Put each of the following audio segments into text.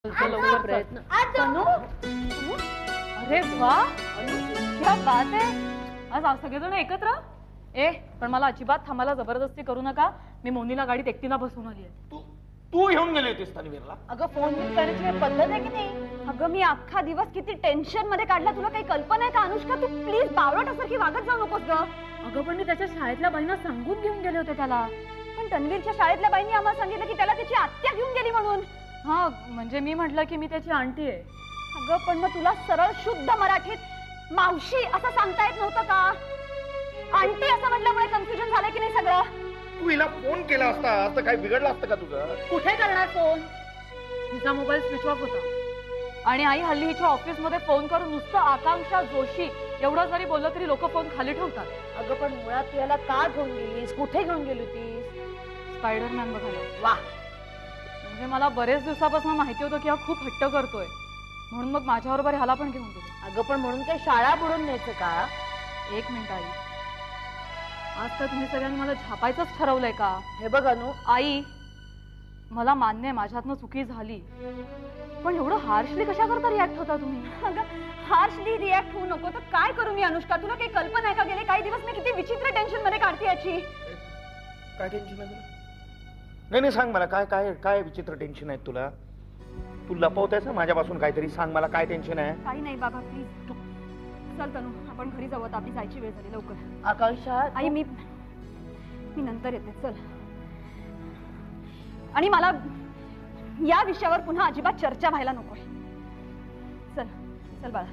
लवकर प्रयत्न. तनू, अरे वा, क्या बात आहे. आज सगळेजण एकत्र. पण मला अजिबात थांबायला जबरदस्ती करू नका. मी मोनीला गाडीत एकटीला बसवून आली आहे. तू घेऊन गेली होतीस तन्वीरला? अगं फोन करण्याची पद्धत आहे की नाही. अगं मी अख्खा दिवस किती टेन्शन मध्ये काढला, तुला काही कल्पना आहे का अनुष्का? तू प्लीज बावळटासारखी वागत जाऊ नकोस ग. अगं पण मी त्याच्या शाळेतल्या बाईंना सांगून घेऊन गेले होते त्याला. पण तन्वीरच्या शाळेतल्या बाईंनी आम्हाला सांगितलं की त्याला त्याची आत्या घेऊन गेली म्हणून. हा म्हणजे मी म्हटलं की मी त्याची आंटी आहे. अगं पण मग तुला सरळ शुद्ध मराठीत मावशी असं सांगता येत नव्हतं का? आंटी असं म्हटल्यामुळे कन्फ्युजन झालं की नाही सगळं? तू हिला फोन केला असता तर काही बिघडलं असतं का तुझं? कुठे करणार फोन? तिचा मोबाईल स्विच ऑफ होता आणि आई हल्ली हिच्या ऑफिस मध्ये फोन करून नुसतं आकांक्षा जोशी एवढं जरी बोललं तरी लोक फोन खाली ठेवतात. अगं पण मुळात तू याला का घेऊन गेलीस? कुठे घेऊन गेली होतीस? स्पायडरमॅन बघायला. वा, म्हणजे मला बरेच दिवसापासून माहिती होतं की हा खूप हट्ट करतोय, म्हणून मग माझ्याबरोबर ह्याला पण घेऊन गेले. अगं पण म्हणून काय शाळा बुडून न्यायचं का? एक मिनिट आई, आज तर तुम्ही सगळ्यांनी मला झापायचंच ठरवलंय का? हे बघ अनु, आई मला मान्य आहे माझ्यातनं चुकी झाली, पण एवढं हार्शली कशा करता रिॲक्ट होता तुम्ही? अगं हार्शली रिॲक्ट होऊ नको तर काय करू मी अनुष्का? तुला काही कल्पना आहे का? गेले काही दिवस मी किती विचित्र टेन्शन मध्ये काढते याची. काय टेन्शन आहे तुला? नाही सांग मला, काय काय काय विचित्र टेन्शन आहे तुला? तू लपवतेस ना माझ्यापासून काहीतरी? सांग मला काय टेन्शन आहे. काही नाही बाबा, प्लीज चल तनू आपण घरी जाऊ, आपली जायची वेळ झाली. लवकर. आकांक्षा आई मी नंतर येते. चल. आणि मला या विषयावर पुन्हा अजिबात चर्चा व्हायला नकोय. चल चल बाळा.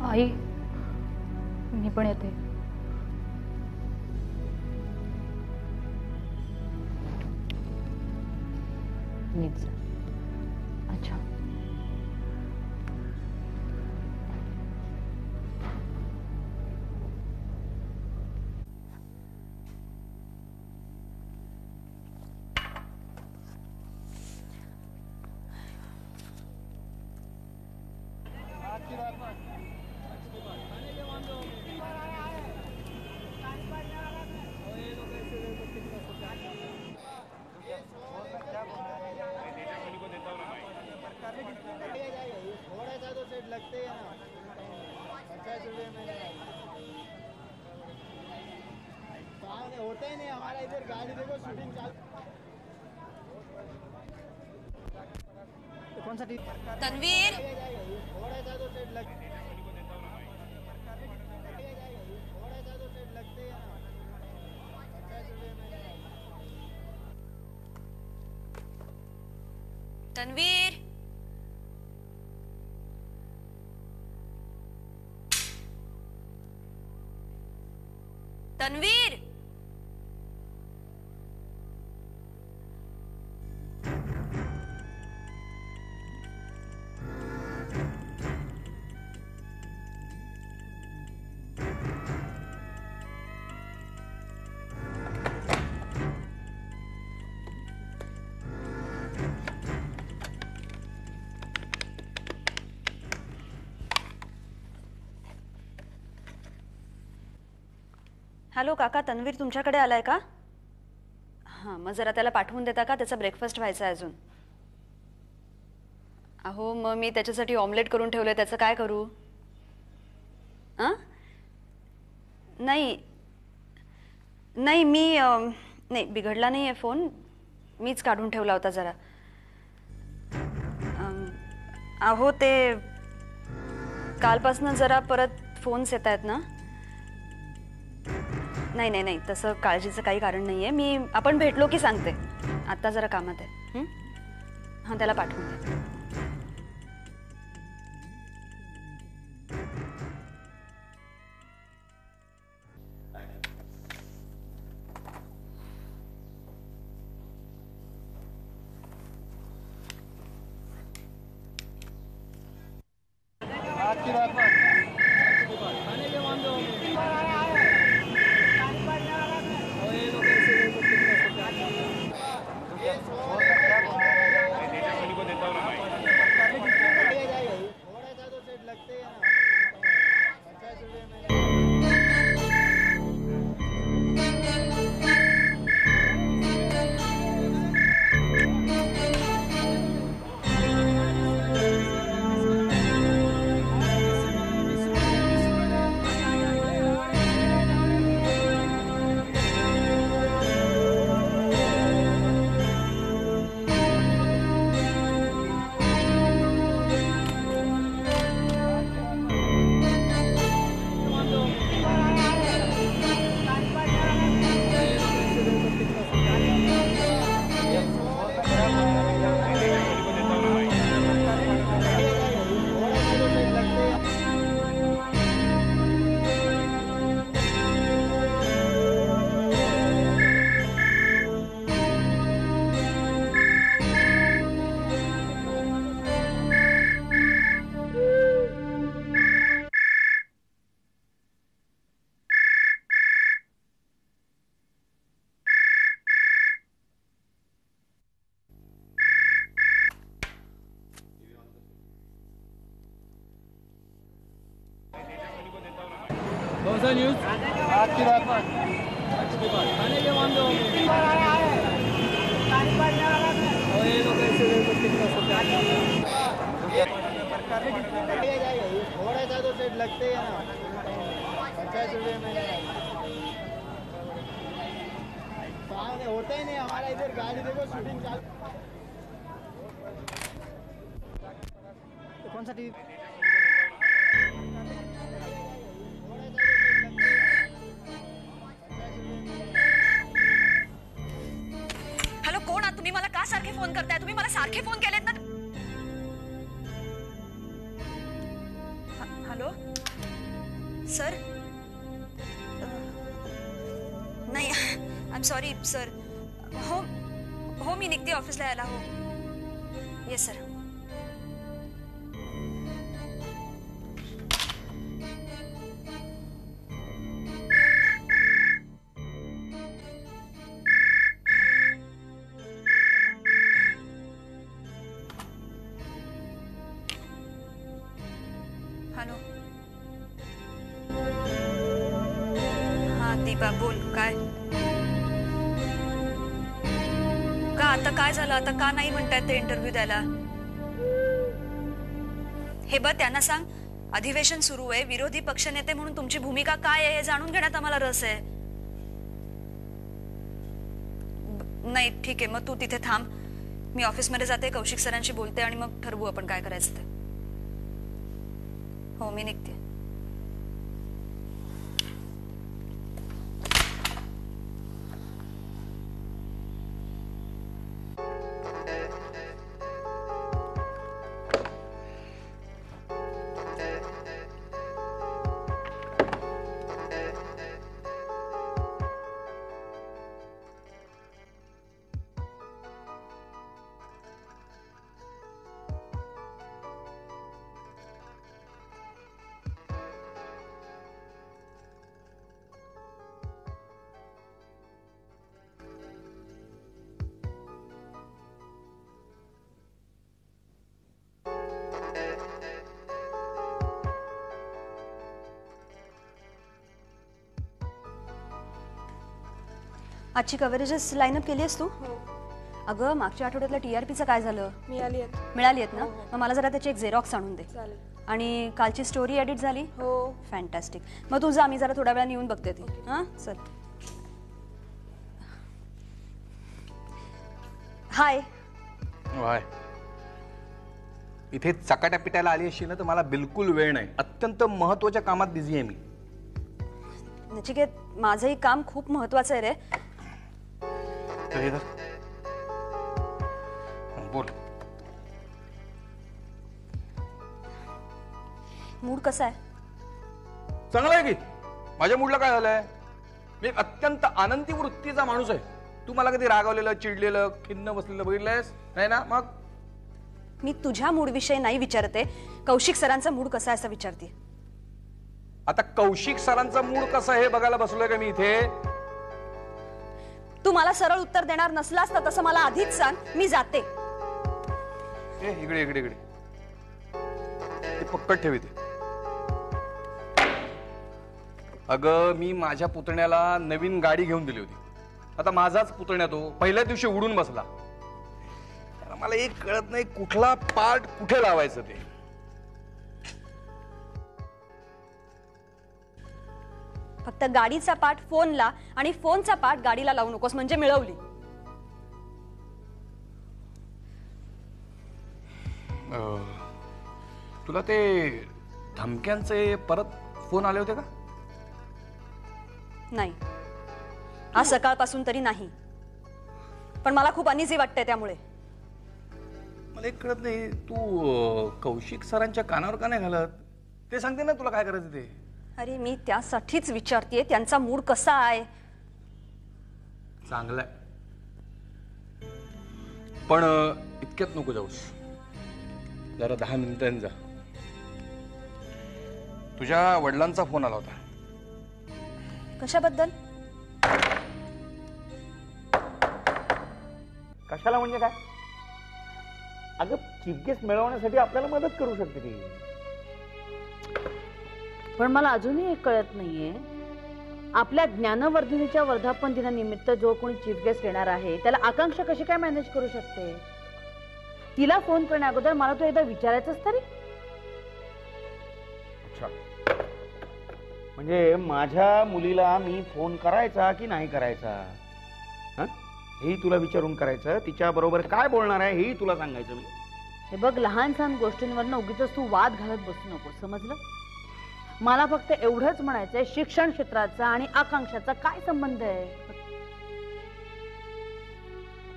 आई मी पण येते. अच्छा. होता ही नहीं हमारा इधर गाड़ी देखो शूटिंग चाल. कौन सा तन्वीर थोड़ा सा तो सेट लगते हैं तन्वीर तन्वीर हॅलो काका, तन्वीर तुमच्याकडे आलाय का? हां मग जरा त्याला पाठवून देता का? त्याचा ब्रेकफास्ट व्हायचा आहे अजून. अहो मग मी त्याच्यासाठी ऑमलेट करून ठेवलंय, त्याचं काय करू? नाही नाही मी नाही बिघडला नाही आहे फोन, मीच काढून ठेवला होता जरा. अहो ते कालपासून जरा परत फोन्स येत आहेत ना. नाही नाही नाही तसं काळजीचं काही कारण नाही आहे. मी आपण भेटलो की सांगते. आत्ता जरा कामात आहे. हां त्याला पाठवून दे. द न्यूज आज की रात खाने के मामले थोड़ा सा तो सेट लगते हैं ना 50 रुपये में सामने होता ही नहीं हमारा इधर गाड़ी देखो शूटिंग चालू कौन सा टीवी हॅलो, कोण आहात तुम्ही? मला का सारखे फोन करताय? तुम्ही मला सारखे फोन केलेत ना. Hello sir. नाही, आय एम सॉरी सर. हो हो, मी निघते ऑफिसला यायला. हो येस सर. हॅलो. हा दीपा बोल. काय का आता काय झालं? आता का नाही म्हणतायत ते इंटरव्ह्यू द्यायला? हे बघ, त्यांना सांग अधिवेशन सुरू आहे, विरोधी पक्षनेते म्हणून तुमची भूमिका काय आहे हे जाणून घेण्यात आम्हाला रस आहे. नाही ठीक आहे, मग तू तिथे थांब. मी ऑफिसमध्ये जाते, कौशिक सरांशी बोलते आणि मग ठरवू आपण काय करायचं ते. हो मी निघते. आजची कव्हरेजेस लाईनअप केली आहेस तू? अगं मागच्या आठवड्यातल्या TRPचं काय झालं? मिळाली आहेत ना? मग मला जरा त्याची एक झेरॉक्स आणून दे. आणि कालची स्टोरी एडिट झाली? हो. फॅन्टॅस्टिक. मग तू जा, मी जरा थोड्या वेळाने येऊन बघते ती. हां चल. हाय. हाय. इथे चकाट्या पिटायला आली अशी ना तर मला बिलकुल वेळ नाही. अत्यंत महत्वाच्या कामात बिझी आहे मी. नचिकेत, माझंही काम खूप महत्वाचं आहे रे. बोल. मूड कसा आहे? चांगला आहे की. माझ्या मूडला काय झालंय? मी एक अत्यंत आनंदी वृत्तीचा माणूस आहे. तू मला कधी रागावलेलं, चिडलेलं, खिन्न बसलेलं बघितलंयस नाही ना? मग मी तुझ्या मूड विषयी नाही विचारते, कौशिक सरांचा मूड कसा आहे असं विचारते. आता कौशिक सरांचा मूड कसा आहे हे बघायला बसलोय का मी इथे? तू मला सरळ उत्तर देणार नसलास तर तसं मला आधीच सांग, मी जाते. इकडे इकडे इकडे ते पक्कड ठेवी. अगं मी माझ्या पुतण्याला नवीन गाडी घेऊन दिली होती. आता माझाच पुतण्या तो पहिल्या दिवशी उडून बसला. मला एक कळत नाही कुठला पार्ट कुठे लावायचं ते. फक्त गाडीचा पार्ट फोनला आणि फोनचा पार्ट गाडीला लावू नकोस, म्हणजे मिळवली. तुला ते धमक्यांचे परत फोन आले होते का? नाही, आज सकाळपासून तरी नाही. पण मला खूप अनइझी वाटतंय त्यामुळे. मला एक कळत नाही तू कौशिक सरांच्या कानावर का नाही घालत? ते सांगते ना तुला काय करायचं ते. अरे मी त्यासाठीच विचारतेय त्यांचा मूड कसा आहे. चांगला आहे, पण इतक्यात नको जाऊस. जरा 10 मिनिटांनी जा. तुझ्या वडिलांचा फोन आला होता. कशाबद्दल? कशाला म्हणजे काय? अगं चीफ गेस्ट मिळवण्यासाठी आपल्याला मदत करू शकते ती. पण मला अजूनही एक कळत नाहीये, आपल्या ज्ञानवर्धिनीच्या वर्धापन दिनानिमित्त जो कोणी चीफ गेस्ट येणार आहे त्याला आकांक्षा कशी काय मॅनेज करू शकते? तिला फोन करण्या अगोदर मला तो एकदा विचारायचंच तरी. अच्छा, म्हणजे माझ्या मुलीला मी फोन करायचा की नाही करायचा हेही तुला विचारून करायचं, तिच्या बरोबर काय बोलणार आहे हेही तुला सांगायचं मी. हे बघ, लहान सहान गोष्टींवरनं उगीच तू वाद घालत बसू नको, समजलं? मला फक्त एवढंच म्हणायचंय, शिक्षण क्षेत्राचा आणि आकांक्षाचा काय संबंध आहे?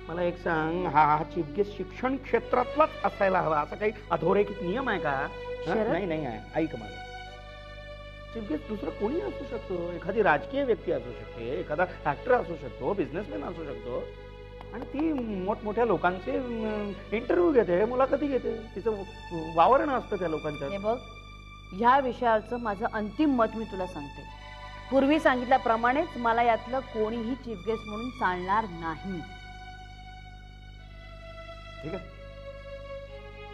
मला एक सांग, हा चीफ गेस्ट शिक्षण क्षेत्रातलाच असायला हवा असा काही अधोरेखित नियम आहे का? नाही नाही आहे. ऐक मला, चीफ गेस्ट दुसरं कोणी असू शकतो. एखादी राजकीय व्यक्ती असू शकते, एखादा ऍक्टर असू शकतो, बिझनेसमॅन असू शकतो, आणि ती मोठमोठ्या लोकांचे इंटरव्ह्यू घेते, मुलाखती घेते, तिचं वावरण असतं त्या लोकांच्या. हे बघ, ह्या विषयाचं माझं अंतिम मत मी तुला सांगते. पूर्वी सांगितल्याप्रमाणेच मला यातलं कोणीही चीफ गेस्ट म्हणून चालणार नाही. ठीक आहे,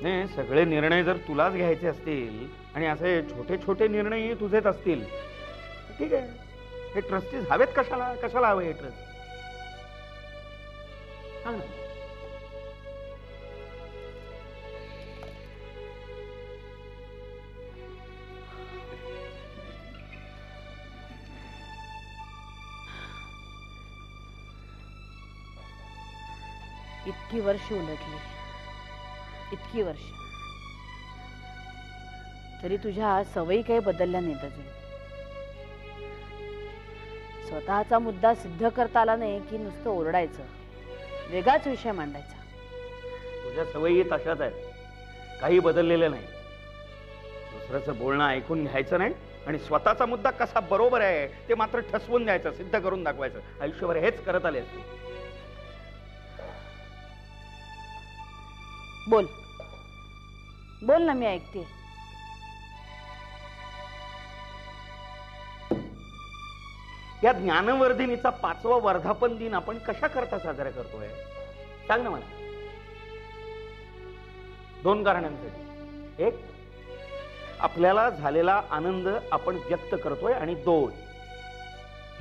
नाही सगळे निर्णय जर तुलाच घ्यायचे असतील आणि असे छोटे छोटे निर्णय तुझेच असतील तर ठीक आहे. हे ट्रस्टीज हवेत कशाला कशाला हवे हे ट्रस्ट? सांग ना. इतकी वर्ष उलटली, इतकी वर्ष, तरी तुझ्या सवयी काही बदलल्या नाहीत अजून. स्वतःचा मुद्दा सिद्ध करता आला नाही की नुसतं ओरडायचं, वेगळाच विषय मांडायचा. तुझ्या सवयी तशाच आहेत, काही बदललेलं नाही. दुसऱ्याचं बोलणं ऐकून घ्यायचं नाही आणि स्वतःचा मुद्दा कसा बरोबर आहे ते मात्र ठसवून द्यायचं, सिद्ध करून दाखवायचं. आयुष्यभर हेच करत आले असते. बोल बोल ना, मी ऐकते. या ज्ञानवर्धिनीचा 5वा वर्धापन दिन आपण कशा करता साजरा करतोय सांग ना मला. 2 कारणांसाठी. 1, आपल्याला झालेला आनंद आपण व्यक्त करतोय, आणि 2,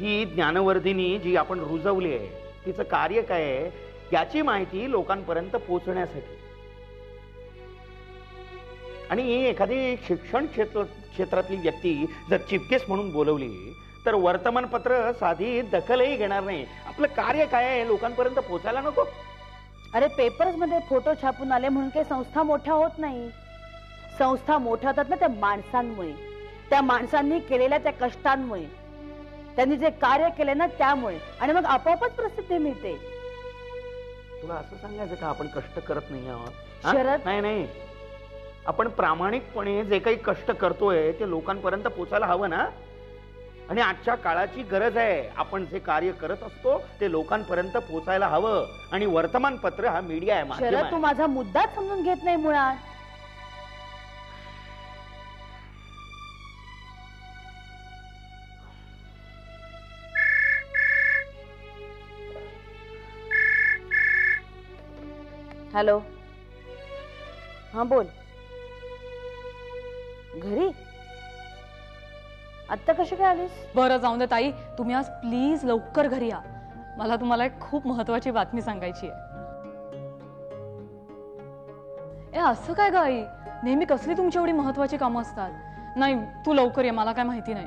ही ज्ञानवर्धिनी जी आपण रुजवली आहे तिचं कार्य काय आहे याची माहिती लोकांपर्यंत पोहोचण्यासाठी. आणि एखादी शिक्षण क्षेत्रातली व्यक्ती जर चीफ गेस्ट म्हणून बोलवली तर वर्तमानपत्र साधी दखलही घेणार नाही. आपलं कार्य काय आहे लोकांपर्यंत पोहोचायला नको. अरे, पेपर्स मध्ये फोटो छापून आले म्हणून काही संस्था मोठ्या होत नाही. संस्था मोठ्या होतात ना त्या माणसांमुळे, त्या माणसांनी केलेल्या त्या कष्टांमुळे, त्यांनी जे कार्य केले ना त्यामुळे, आणि मग आपोआपच प्रसिद्धी मिळते. तुला असं सांगायचं का आपण कष्ट करत नाही आहोत? शरद, नाही नाही, आपण प्रामाणिकपणे जे काही कष्ट करतोय ते लोकांपर्यंत पोचायला हवं ना. आणि आजच्या काळाची गरज आहे, आपण जे कार्य करत असतो ते लोकांपर्यंत पोचायला हवं. आणि वर्तमानपत्र हा मीडिया आहे, माध्यम शरद, आहे. तू माझा मुद्दाच समजून घेत नाही मुळात. हॅलो, हा बोल. घरी आत्ता कशी काय आलीस? बरं जाऊन दे ताई, तुम्ही आज प्लीज लवकर घरी या. मला तुम्हाला एक खूप महत्वाची बातमी सांगायची आहे. असं काय ग आई, नेहमी कसली तुमची एवढी महत्वाची कामं असतात? नाही तू लवकर ये, मला काय माहिती नाही.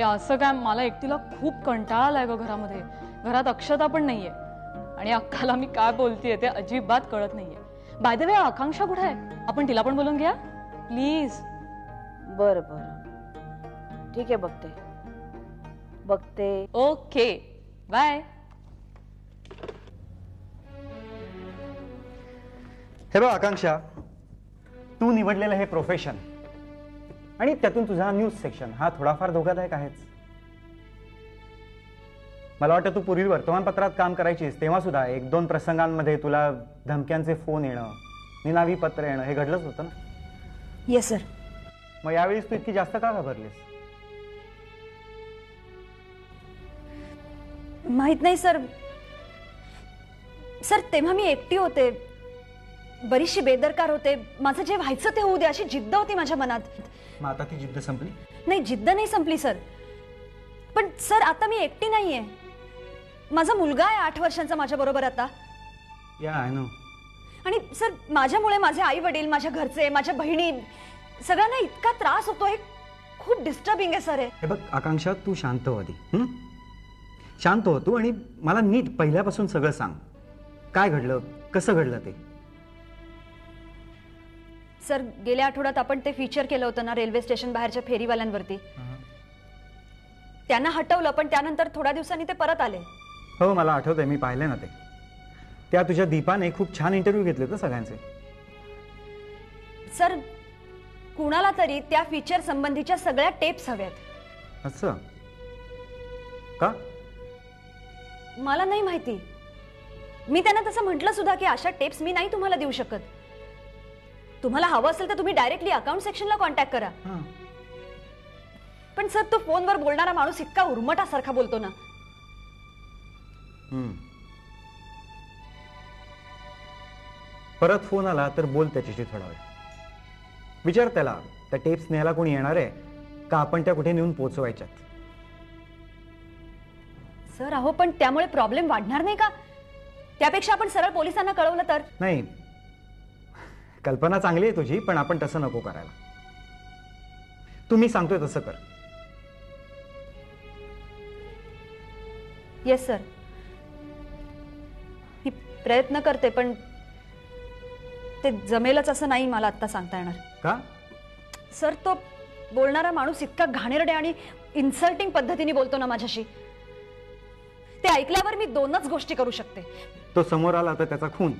असं काय, मला एकटीला खूप कंटाळा आलाय ग घरामध्ये. घरात अक्षता पण नाहीये आणि अक्काला मी काय बोलतेय ते अजिबात कळत नाहीये. बाय द वे, आकांक्षा कुठे आहे? आपण तिला पण बोलून घ्या प्लीज. बर बर, ठीक आहे, बघते बघते. Okay, bye. हे बघ आकांक्षा, तू निवडलेलं हे प्रोफेशन आणि त्यातून तुझा न्यूज सेक्शन हा थोडाफार धोकादायक आहेच. मला वाटतं तू पूर्वी वर्तमानपत्रात काम करायचीस तेव्हा सुद्धा 1-2 प्रसंगांमध्ये तुला धमक्यांचे फोन येणं, निनावी पत्र येणं हे घडलंच होतं ना? Yes sir. मग यावेळेस तू इतकी जास्त का घाबरलीस? माहित नाही सर. सर तेव्हा मी एकटी होते, बरीचशी बेदरकार होते. माझं जे व्हायचं ते होऊ दे अशी जिद्द होती माझ्या मनात. मग आता ती जिद्द संपली? नाही, जिद्द नाही संपली सर. पण सर आता मी एकटी नाहीये. माझा मुलगा आहे 8 वर्षांचा माझ्या बरोबर आता. या आय नो. आणि सर माझ्यामुळे माझे आई वडील, माझ्या घरचे, माझ्या बहिणी सगळ्यांना इतका त्रास होतोय. खूप डिस्टर्बिंग आहे सर हे बघ आकांक्षा, तू शांत हो आधी. शांत हो तू आणि मला नीट पहिल्यापासून सगळं सांग. काय घडलं, कसं घडलं ते. सर गेल्या आठवड्यात आपण ते फीचर केलं होतं ना रेल्वे स्टेशन बाहेरच्या फेरीवाल्यांवरती. त्यांना हटवलं, पण त्यानंतर थोड्या दिवसांनी ते परत आले. हो मला आठवतंय, मी पाहिले ना ते. त्या तुझ्या दीपाने खूप छान इंटरव्ह्यू घेतले तर सगळ्यांचे. सर कुणाला तरी त्या फीचर संबंधीच्या सगळ्या टेप्स हव्यात. असं का? मला नाही माहिती. मी त्यांना तसं म्हटलं सुद्धा की अशा टेप्स मी नाही तुम्हाला देऊ शकत. तुम्हाला हवं असेल तर तुम्ही डायरेक्टली अकाउंट सेक्शनला कॉन्टॅक्ट करा. पण सर तो फोनवर बोलणारा माणूस इतका उर्मटासारखा बोलतो ना. परत फोन आला तर बोल त्याच्याशी थोडा वेळ. विचार त्याला त्या टेप्स न्यायला कोणी येणार आहे का, आपण त्या कुठे नेऊन पोहोचवायच्यात. सर अहो पण त्यामुळे प्रॉब्लेम वाढणार नाही का? त्यापेक्षा आपण सरळ पोलिसांना कळवलं तर. नाही, कल्पना चांगली आहे तुझी, पण आपण तसं नको करायला. तुम्ही सांगतोय तसं कर. येस सर, मी प्रयत्न करते, पण ते जमेलच असं नाही मला आता सांगता येणार. का? सर तो बोलणारा माणूस इतका घाणेरडे आणि इन्सल्टिंग पद्धतीने बोलतो ना माझ्याशी. ते ऐकल्यावर मी 2च गोष्टी करू शकते. तो समोर आला तर त्याचा खून,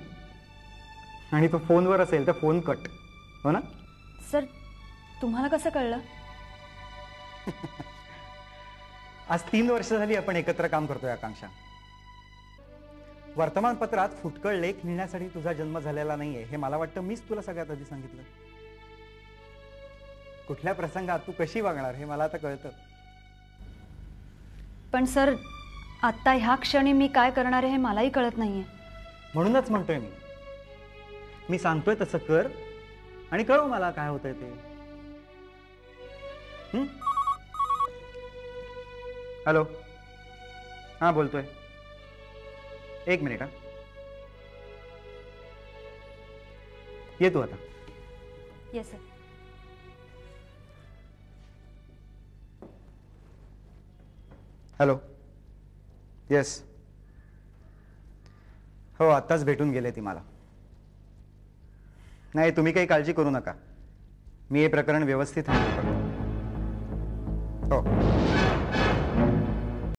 आणि तो फोनवर असेल तर फोन कट. हो ना? सर तुम्हाला कसं कळलं? आज 3 वर्ष झाली आपण एकत्र काम करतोय आकांक्षा. वर्तमानपत्रात फुटकळ लेख लिहिण्यासाठी तुझा जन्म झालेला नाहीये हे मला वाटतं मीच तुला सगळ्यात आधी सांगितलं. कुठल्या प्रसंगात तू कशी वागणार हे मला आता कळतं. पण सर आता ह्या क्षणी मी काय करणार आहे हे मलाही कळत नाहीये. म्हणूनच म्हणतोय मी सांगतोय तसं कर आणि कळव मला काय होतंय ते. हॅलो, हा बोलतोय. 1 मिनिट. ये तू आता. Yes sir. हॅलो. येस. हो आत्ताच भेटून गेले ती मला. नाही तुम्ही काही काळजी करू नका, मी हे प्रकरण व्यवस्थित हँडल करतो. हो.